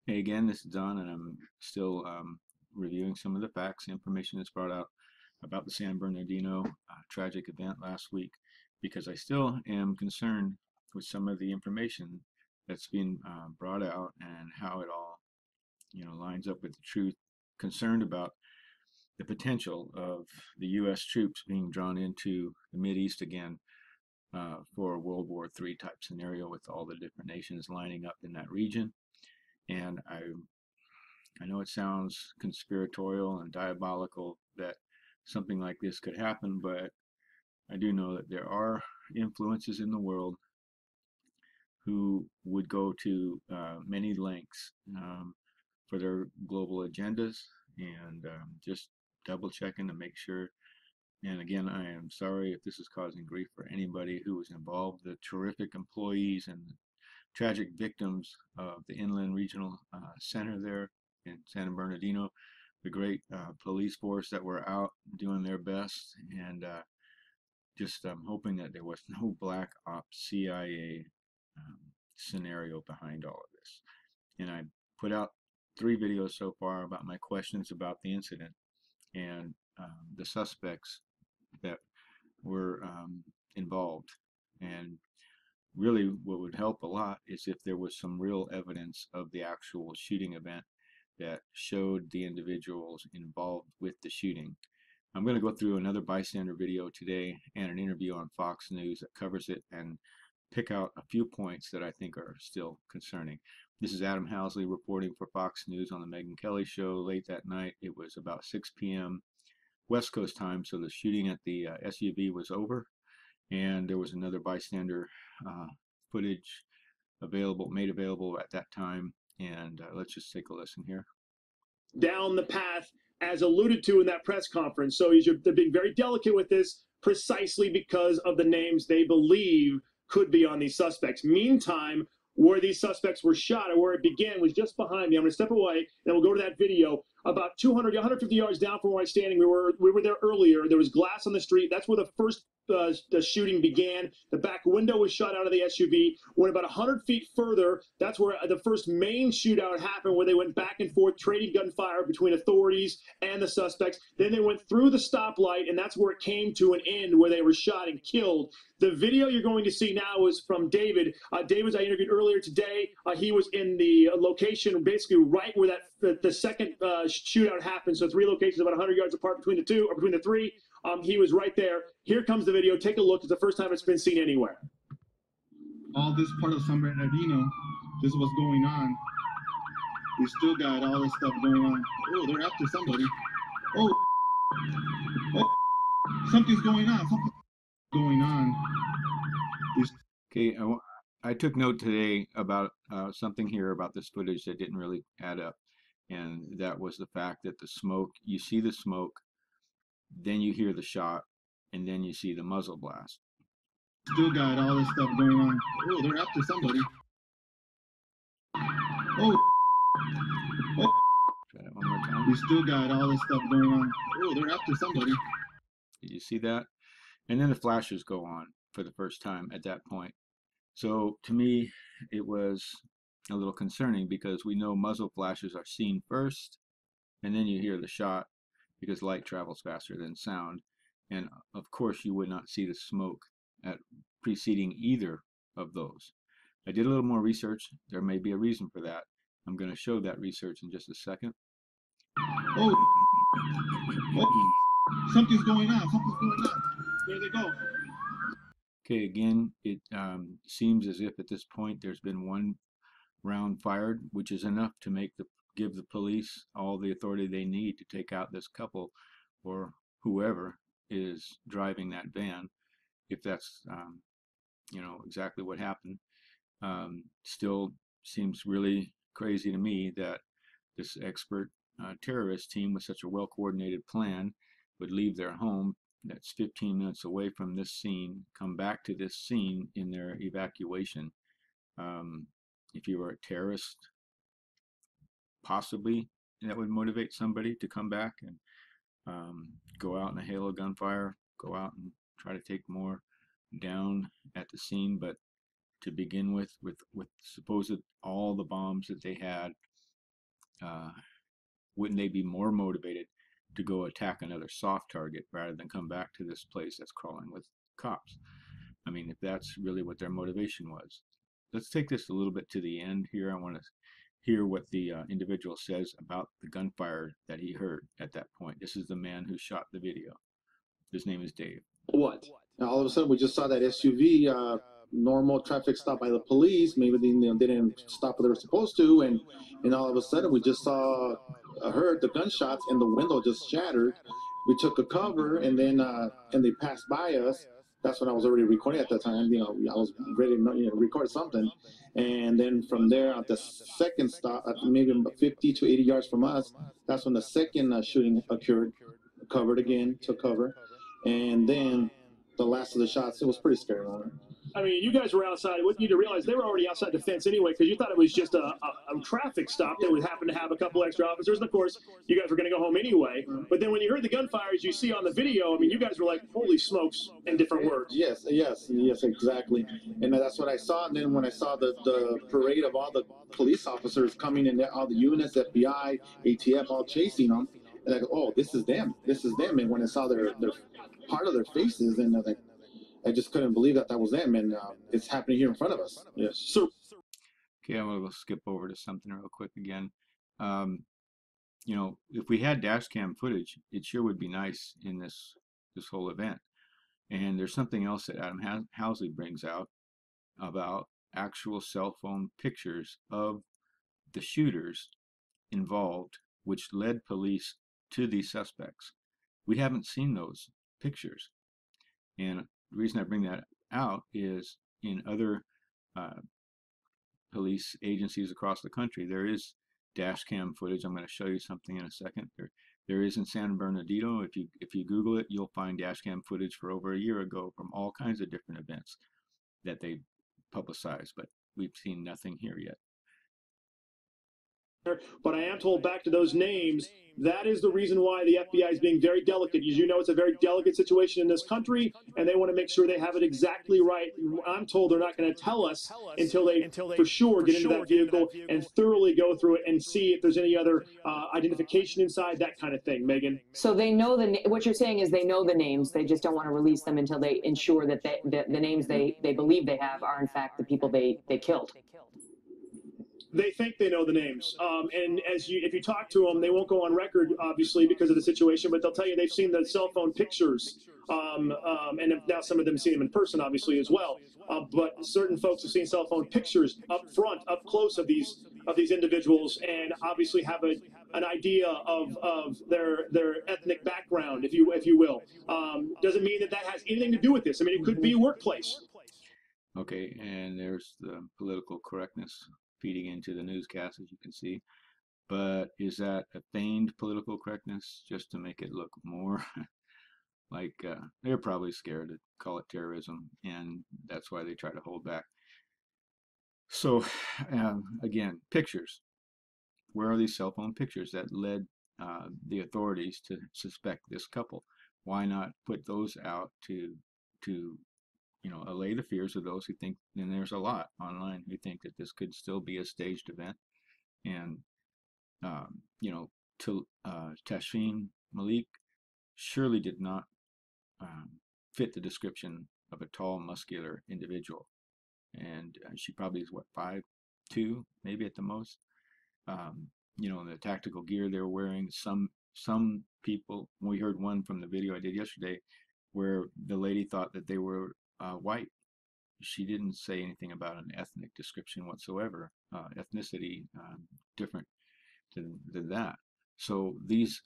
Hey again, this is Don, and I'm still reviewing some of the facts, information that's brought out about the San Bernardino tragic event last week, because I still am concerned with some of the information that's been brought out and how it all, lines up with the truth. Concerned about the potential of the U.S. troops being drawn into the Mideast again for a World War III type scenario with all the different nations lining up in that region. And I know it sounds conspiratorial and diabolical that something like this could happen, but I do know that there are influences in the world who would go to many lengths for their global agendas, and just double checking to make sure. And again, I am sorry if this is causing grief for anybody who was involved, the terrific employees and tragic victims of the Inland Regional Center there in San Bernardino, the great police force that were out doing their best, and just hoping that there was no black ops CIA um, scenario behind all of this. And I put out 3 videos so far about my questions about the incident and the suspects that were involved. And really, what would help a lot is if there was some real evidence of the actual shooting event that showed the individuals involved with the shooting. I'm going to go through another bystander video today and an interview on Fox News that covers it and pick out a few points that I think are still concerning. This is Adam Housley reporting for Fox News on the Megyn Kelly Show late that night. It was about 6 p.m. West Coast time, so the shooting at the SUV was over, and there was another bystander footage made available at that time. And let's just take a listen here. Down the path as alluded to in that press conference. So they're being very delicate with this precisely because of the names they believe could be on these suspects. Meantime, where these suspects were shot or where it began was just behind me. I'm going to step away and we'll go to that video. About 200, 150 yards down from where I'm standing, we were there earlier. There was glass on the street. That's where the first the shooting began. The back window was shot out of the SUV. Went about 100 feet further. That's where the first main shootout happened, where they went back and forth, trading gunfire between authorities and the suspects. Then they went through the stoplight, and that's where it came to an end, where they were shot and killed. The video you're going to see now is from David. David, I interviewed earlier today. He was in the location basically right where the second shootout happened. So 3 locations about 100 yards apart between the two, or between the 3. He was right there. Here comes the video. Take a look. It's the first time it's been seen anywhere. All this part of San Bernardino, this is what's going on. We still got all this stuff going on. Oh, they're after somebody. Oh, something's going on. Something's going on. Okay, I took note today about something here about this footage that didn't really add up. And that was the fact that the smoke, you see the smoke, then you hear the shot, and then you see the muzzle blast. Still got all this stuff going on. Oh, they're after somebody. Oh. Try that one more time. We still got all this stuff going on. Oh, they're after somebody. Did you see that? And then the flashes go on for the first time at that point. So to me, it was a little concerning because we know muzzle flashes are seen first, and then you hear the shot because light travels faster than sound. And of course, you would not see the smoke at preceding either of those. I did a little more research. There may be a reason for that. I'm going to show that research in just a second. Oh, something's going on. Something's going on. There they go. Okay, again, it seems as if at this point there's been one round fired, which is enough to give the police all the authority they need to take out this couple or whoever is driving that van, if that's exactly what happened. Still seems really crazy to me that this expert terrorist team with such a well-coordinated plan would leave their home that's 15 minutes away from this scene, come back to this scene in their evacuation. If you were a terrorist, possibly that would motivate somebody to come back and go out in a hail of gunfire, go out and try to take more down at the scene. But to begin with supposed all the bombs that they had, uh, wouldn't they be more motivated to go attack another soft target rather than come back to this place that's crawling with cops? I mean, if that's really what their motivation was. Let's take this a little bit to the end here. I want to hear what the individual says about the gunfire that he heard at that point. This is the man who shot the video. His name is Dave. What? Now, all of a sudden, we just saw that SUV, normal traffic stop by the police. Maybe they didn't stop what they were supposed to, and all of a sudden, we just saw, heard the gunshots, and the window just shattered. We took a cover, and then and they passed by us. That's when I was already recording at that time. You know, I was ready to record something, and then from there, at the second stop, maybe 50 to 80 yards from us, that's when the second shooting occurred. Covered again, took cover, and then the last of the shots, it was pretty scary moment. I mean, you guys were outside. What you need to realize, they were already outside the fence anyway, because you thought it was just a traffic stop that would happen to have a couple extra officers. And of course, you guys were going to go home anyway. But then when you heard the gunfire, as you see on the video, I mean, you guys were like, holy smokes, in different words. Yes, exactly. And that's what I saw. And then when I saw the parade of all the police officers coming in, all the units, FBI, ATF, all chasing them, and I go, oh, this is them. And when I saw their part of their faces, and I just couldn't believe that was them, and it's happening here in front of us. Yes. So, okay, I'm gonna go skip over to something real quick again. You know, if we had dash cam footage, it sure would be nice in this whole event. And there's something else that Adam Housley brings out about actual cell phone pictures of the shooters involved, which led police to these suspects. We haven't seen those pictures. And the reason I bring that out is in other police agencies across the country, there is dash cam footage. I'm going to show you something in a second. There is in San Bernardino. If you Google it, you'll find dash cam footage for over a year ago from all kinds of different events that they publicized, but we've seen nothing here yet. but I am told back to those names, that is the reason why the FBI is being very delicate. As you know, it's a very delicate situation in this country, and they want to make sure they have it exactly right. I'm told they're not going to tell us until they for sure get into that vehicle and thoroughly go through it and see if there's any other identification inside, that kind of thing, Megan. So they know what you're saying is they know the names. They just don't want to release them until they ensure that the names they believe they have are in fact the people they killed. They think they know the names, and if you talk to them, they won't go on record, obviously, because of the situation. But they'll tell you they've seen the cell phone pictures, and now some of them see them in person, obviously, as well. But certain folks have seen cell phone pictures up front, up close of these individuals, and obviously have an idea of their ethnic background, if you will. Doesn't mean that has anything to do with this. I mean, it could be a workplace. Okay, and there's the political correctness feeding into the newscast, as you can see. But is that a feigned political correctness just to make it look more like they're probably scared to call it terrorism, and that's why they try to hold back. So again, pictures. Where are these cell phone pictures that led the authorities to suspect this couple? Why not put those out to allay the fears of those who think, and there's a lot online who think that this could still be a staged event. And Tashfeen Malik surely did not fit the description of a tall, muscular individual, and she probably is 5'2", maybe at the most. The tactical gear they were wearing. Some people, we heard one from the video I did yesterday, where the lady thought that they were white. She didn't say anything about an ethnic description whatsoever, ethnicity different than that. So these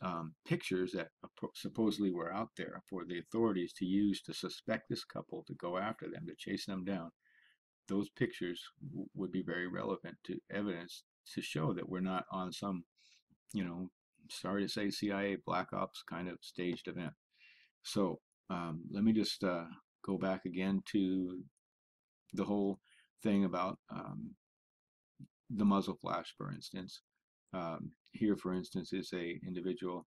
pictures that supposedly were out there for the authorities to use to suspect this couple, to go after them, to chase them down, those pictures would be very relevant to evidence to show that we're not on some, sorry to say, CIA Black Ops kind of staged event. So let me just go back again to the whole thing about the muzzle flash, for instance. Here, for instance, is a individual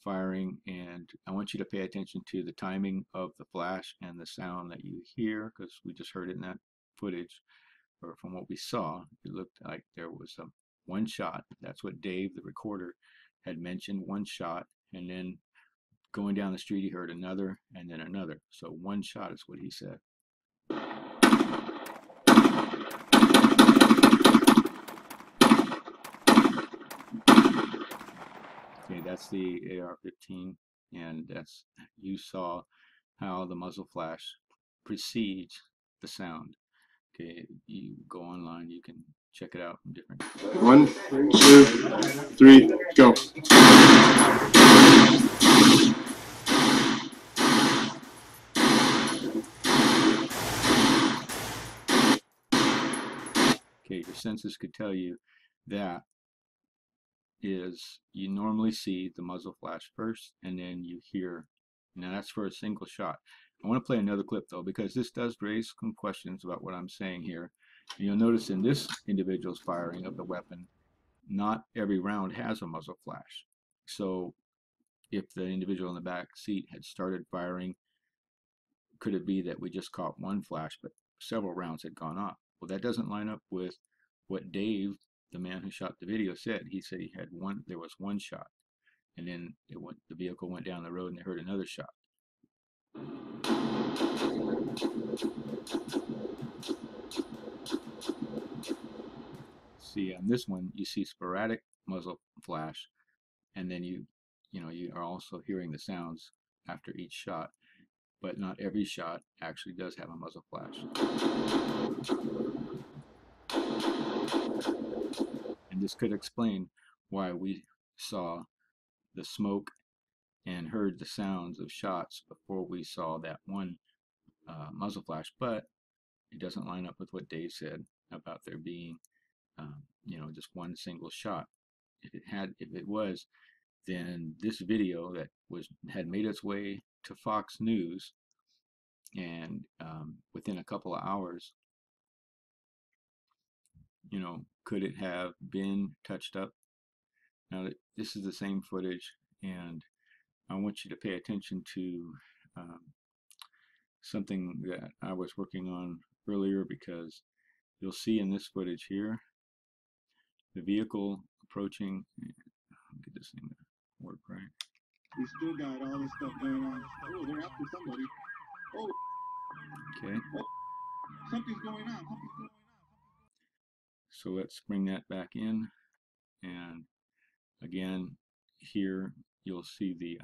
firing, and I want you to pay attention to the timing of the flash and the sound that you hear, because we just heard it in that footage, or from what we saw, it looked like there was one shot. That's what Dave, the recorder, had mentioned, one shot, and then going down the street he heard another and then another. So one shot is what he said. Okay, that's the AR-15, and that's, you saw how the muzzle flash precedes the sound. Okay, you go online, you can check it out from different. 1, 2, 3, go. Okay, your senses could tell you that is, you normally see the muzzle flash first, and then you hear. Now that's for a single shot. I want to play another clip though, because this does raise some questions about what I'm saying here. And you'll notice in this individual's firing of the weapon, not every round has a muzzle flash. So if the individual in the back seat had started firing, could it be that we just caught one flash, but several rounds had gone off? Well, that doesn't line up with what Dave, the man who shot the video, said. He said he had one, there was one shot, and then the vehicle went down the road and they heard another shot. See, on this one, you see sporadic muzzle flash, and then you are also hearing the sounds after each shot, but not every shot actually does have a muzzle flash. And this could explain why we saw the smoke and heard the sounds of shots before we saw that one muzzle flash, but it doesn't line up with what Dave said about there being just one single shot. If it was, then this video that had made its way to Fox News, and within a couple of hours, could it have been touched up? Now, this is the same footage, and I want you to pay attention to something that I was working on earlier, because you'll see in this footage here the vehicle approaching. Get this thing to work right. We still got all this stuff going on. Oh, they're after somebody. Oh. Okay. Oh. Something's going on. Something's going on. So let's bring that back in, and again, here you'll see the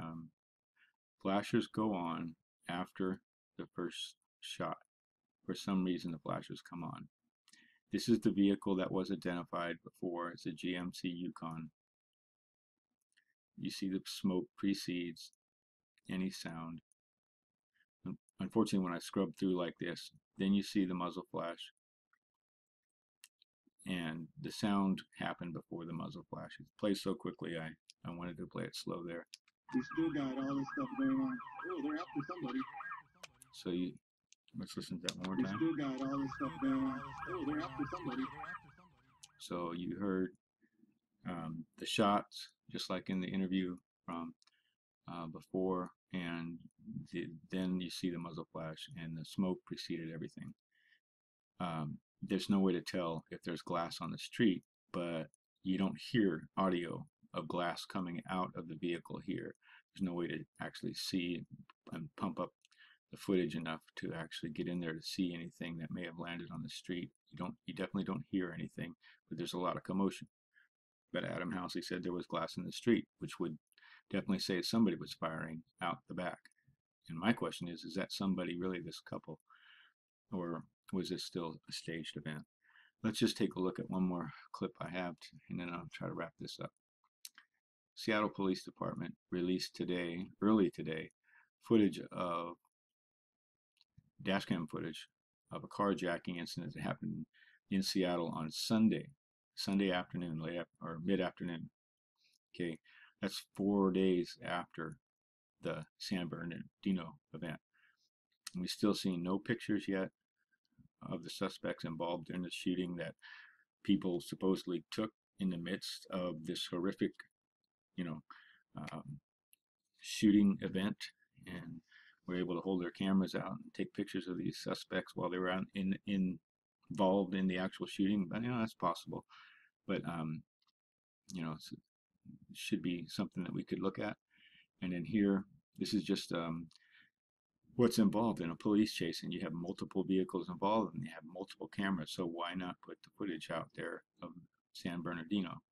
flashers go on after the first shot. For some reason, the flashers come on. This is the vehicle that was identified before. It's a GMC Yukon. You see the smoke precedes any sound. Unfortunately, when I scrub through like this, then you see the muzzle flash, and the sound happened before the muzzle flash. It plays so quickly, I wanted to play it slow there. We still got all this stuff going on. Oh, they're after somebody. So let's listen to that one more We time. still got all this stuff going on. Oh, they're after somebody. So you heard the shots, just like in the interview from before, and then you see the muzzle flash, and the smoke preceded everything. There's no way to tell if there's glass on the street, but you don't hear audio of glass coming out of the vehicle here. There's no way to actually see and pump up the footage enough to actually get in there to see anything that may have landed on the street. You definitely don't hear anything, but there's a lot of commotion. But Adam Housley said there was glass in the street, which would definitely say somebody was firing out the back. And my question is that somebody really this couple, or was this still a staged event? Let's just take a look at one more clip I have, and then I'll try to wrap this up. Seattle Police Department released today, early today, footage of dashcam footage of a carjacking incident that happened in Seattle on Sunday afternoon, or mid-afternoon. Okay, that's 4 days after the San Bernardino event. And we still see no pictures yet of the suspects involved in the shooting that people supposedly took in the midst of this horrific, shooting event, and were able to hold their cameras out and take pictures of these suspects while they were involved in the actual shooting. But that's possible. but you know, it should be something that we could look at. And then here, this is just what's involved in a police chase, and you have multiple vehicles involved and you have multiple cameras, so why not put the footage out there of San Bernardino?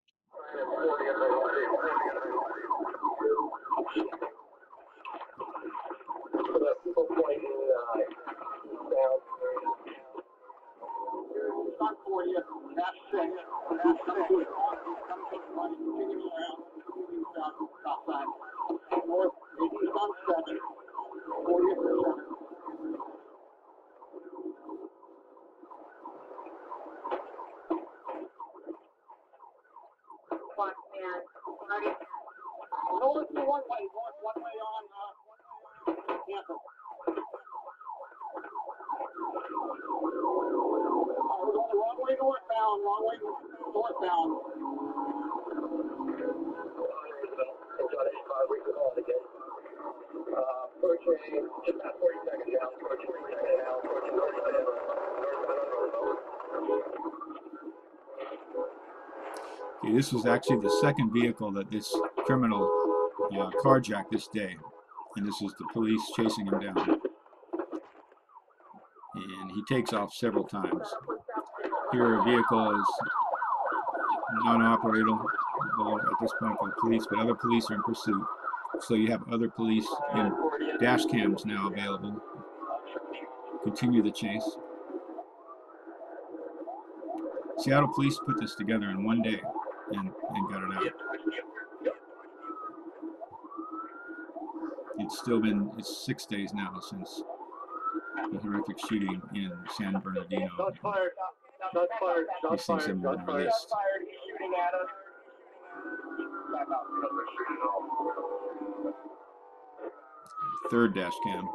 Okay, this was actually the second vehicle that this criminal carjacked this day, and this is the police chasing him down. And he takes off several times. Here, a vehicle is non-operable at this point for the police, but other police are in pursuit. So you have other police and dash cams now available. Continue the chase. Seattle police put this together in one day and got it out. It's 6 days now since the horrific shooting in San Bernardino. These things have been released. Third dash cam.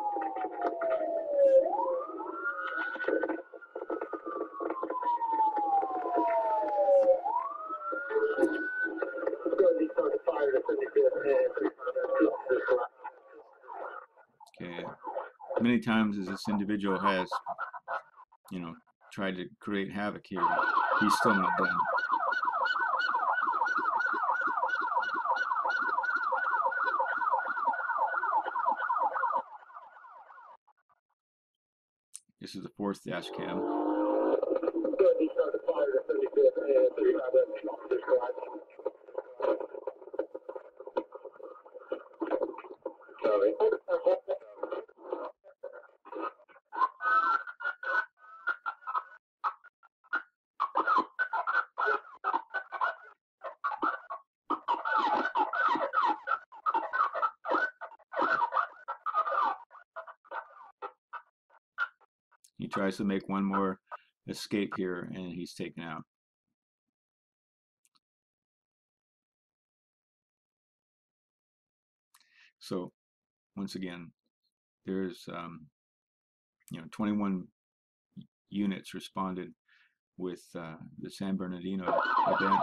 Okay. Many times as this individual has, tried to create havoc here, he's still not done. This is the fourth dash cam. He tries to make one more escape here, and he's taken out. So, once again, there's 21 units responded with the San Bernardino event.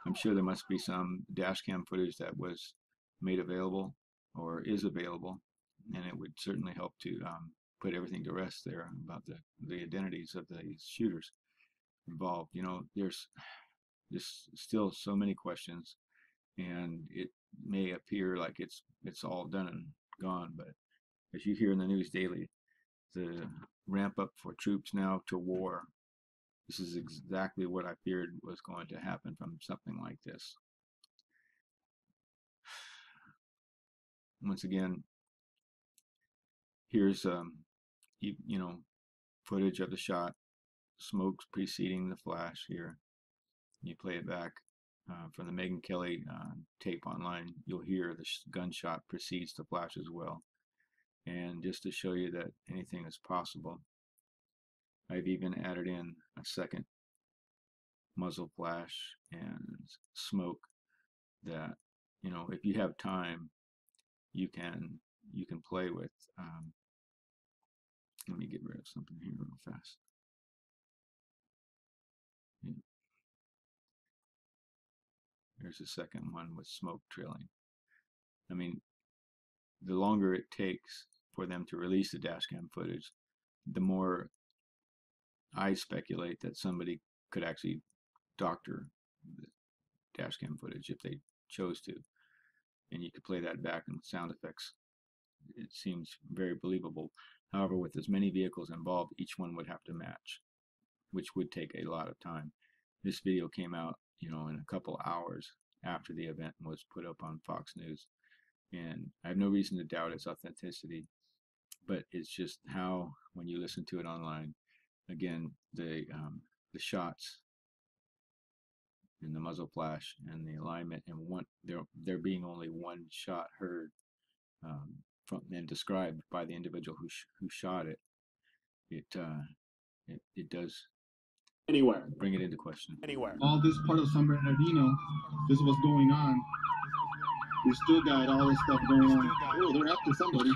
I'm sure there must be some dash cam footage that was made available or is available, and it would certainly help to put everything to rest there about the identities of these shooters involved. There's just still so many questions, and it may appear like it's all done and gone, but as you hear in the news daily, the ramp up for troops now to war, this is exactly what I feared was going to happen from something like this. Once again, here's footage of the shot, smoke preceding the flash here. You play it back from the Megyn Kelly tape online, you'll hear the gunshot precedes the flash as well. And just to show you that anything is possible, I've even added in a second muzzle flash and smoke that, if you have time, you can play with. Let me get rid of something here real fast. Yeah. There's a second one with smoke trailing. I mean, the longer it takes for them to release the dash cam footage, the more I speculate that somebody could actually doctor the dash cam footage if they chose to, and you could play that back in sound effects. It seems very believable. However, with as many vehicles involved, each one would have to match, which would take a lot of time. This video came out, in a couple hours after the event was put up on Fox News, and I have no reason to doubt its authenticity, but it's just how, when you listen to it online, again, the shots and the muzzle flash and the alignment, and there being only one shot heard from and described by the individual who shot it, it does Anywhere. bring it into question. All this part of San Bernardino, this is what's going on. We still got all this stuff going on. Oh, they're after somebody.